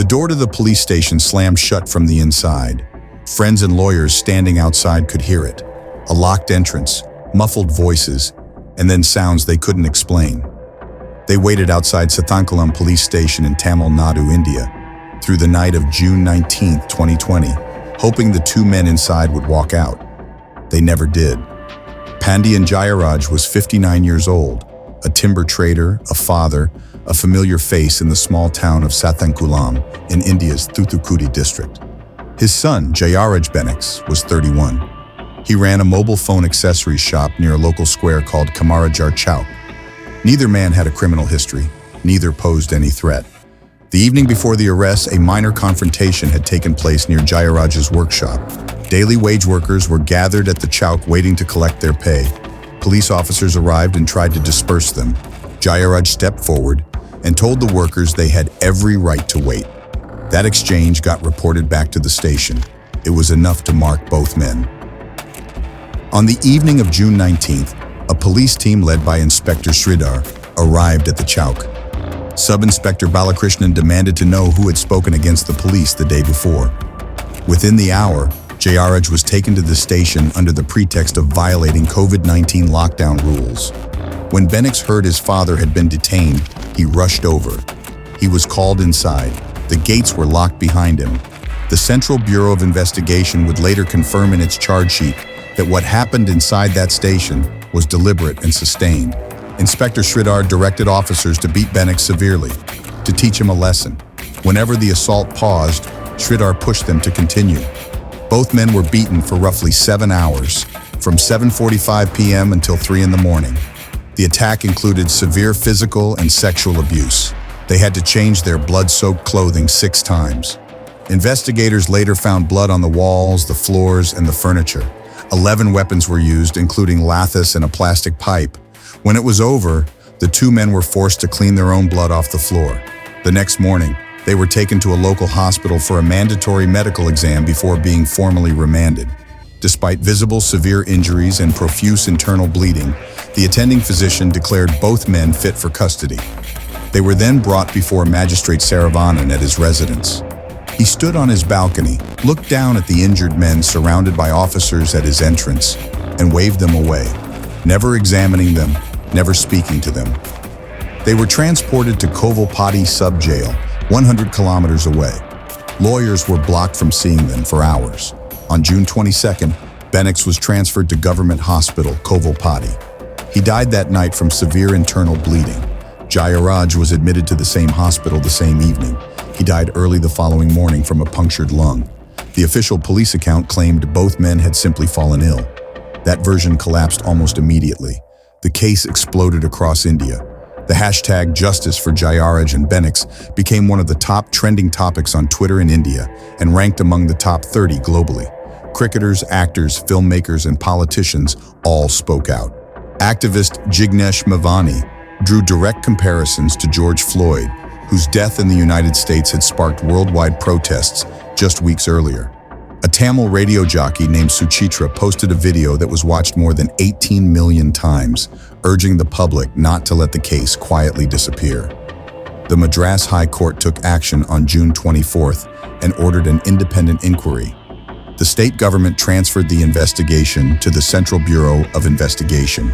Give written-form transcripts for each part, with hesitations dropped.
door to the police station slammed shut from the inside. Friends and lawyers standing outside could hear it. A locked entrance, muffled voices, and then sounds they couldn't explain. They waited outside Sathankulam police station in Tamil Nadu, India, through the night of June 19, 2020, hoping the two men inside would walk out. They never did. Pandian Jayaraj was 59 years old, a timber trader, a father, a familiar face in the small town of Sathankulam in India's Thoothukudi district. His son, Jayaraj Bennix, was 31. He ran a mobile phone accessories shop near a local square called Kamarajar Chowk. Neither man had a criminal history, neither posed any threat. The evening before the arrest, a minor confrontation had taken place near Jayaraj's workshop. Daily wage workers were gathered at the chowk waiting to collect their pay. Police officers arrived and tried to disperse them. Jayaraj stepped forward and told the workers they had every right to wait. That exchange got reported back to the station. It was enough to mark both men. On the evening of June 19th, a police team led by Inspector Sridhar arrived at the chowk. Sub-Inspector Balakrishnan demanded to know who had spoken against the police the day before. Within the hour, Jayaraj was taken to the station under the pretext of violating COVID-19 lockdown rules. When Bennix heard his father had been detained, he rushed over. He was called inside. The gates were locked behind him. The Central Bureau of Investigation would later confirm in its charge sheet that what happened inside that station was deliberate and sustained. Inspector Sridhar directed officers to beat Bennix severely, to teach him a lesson. Whenever the assault paused, Sridhar pushed them to continue. Both men were beaten for roughly 7 hours, from 7:45 p.m. until 3 in the morning. The attack included severe physical and sexual abuse. They had to change their blood-soaked clothing 6 times. Investigators later found blood on the walls, the floors, and the furniture. 11 weapons were used, including lathis and a plastic pipe. When it was over, the two men were forced to clean their own blood off the floor. The next morning, they were taken to a local hospital for a mandatory medical exam before being formally remanded. Despite visible severe injuries and profuse internal bleeding, the attending physician declared both men fit for custody. They were then brought before Magistrate Saravanan at his residence. He stood on his balcony, looked down at the injured men surrounded by officers at his entrance, and waved them away, never examining them, never speaking to them. They were transported to Kovalpati sub-jail, 100 kilometers away. Lawyers were blocked from seeing them for hours. On June 22nd, Bennix was transferred to Government Hospital, Kovalpati. He died that night from severe internal bleeding. Jayaraj was admitted to the same hospital the same evening. He died early the following morning from a punctured lung. The official police account claimed both men had simply fallen ill. That version collapsed almost immediately. The case exploded across India. The hashtag Justice for Jayaraj and Bennix became one of the top trending topics on Twitter in India and ranked among the top 30 globally. Cricketers, actors, filmmakers, and politicians all spoke out. Activist Jignesh Mavani drew direct comparisons to George Floyd, whose death in the United States had sparked worldwide protests just weeks earlier. A Tamil radio jockey named Suchitra posted a video that was watched more than 18 million times, urging the public not to let the case quietly disappear. The Madras High Court took action on June 24th and ordered an independent inquiry. The state government transferred the investigation to the Central Bureau of Investigation.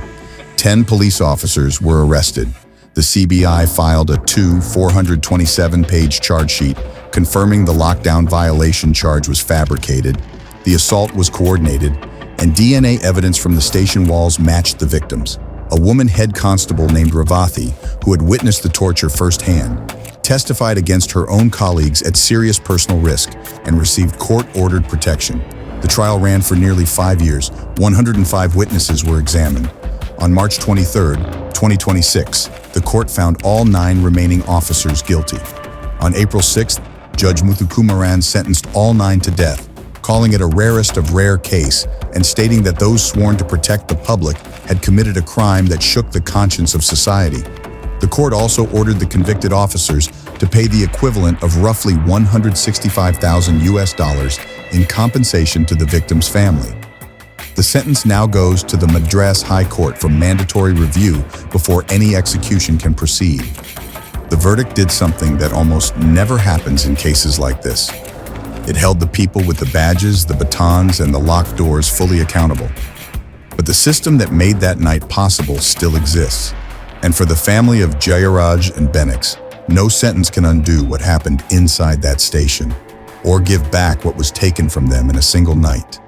10 police officers were arrested. The CBI filed a 427-page charge sheet confirming the lockdown violation charge was fabricated, the assault was coordinated, and DNA evidence from the station walls matched the victims. A woman head constable named Ravathi, who had witnessed the torture firsthand, testified against her own colleagues at serious personal risk and received court-ordered protection. The trial ran for nearly 5 years. 105 witnesses were examined. On March 23, 2026, the court found all 9 remaining officers guilty. On April 6th, Judge Muthukumaran sentenced all 9 to death, calling it a rarest of rare case and stating that those sworn to protect the public had committed a crime that shook the conscience of society. The court also ordered the convicted officers to pay the equivalent of roughly $165,000 in compensation to the victim's family. The sentence now goes to the Madras High Court for mandatory review before any execution can proceed. The verdict did something that almost never happens in cases like this. It held the people with the badges, the batons, and the locked doors fully accountable. But the system that made that night possible still exists. And for the family of Jayaraj and Bennix, no sentence can undo what happened inside that station, or give back what was taken from them in a single night.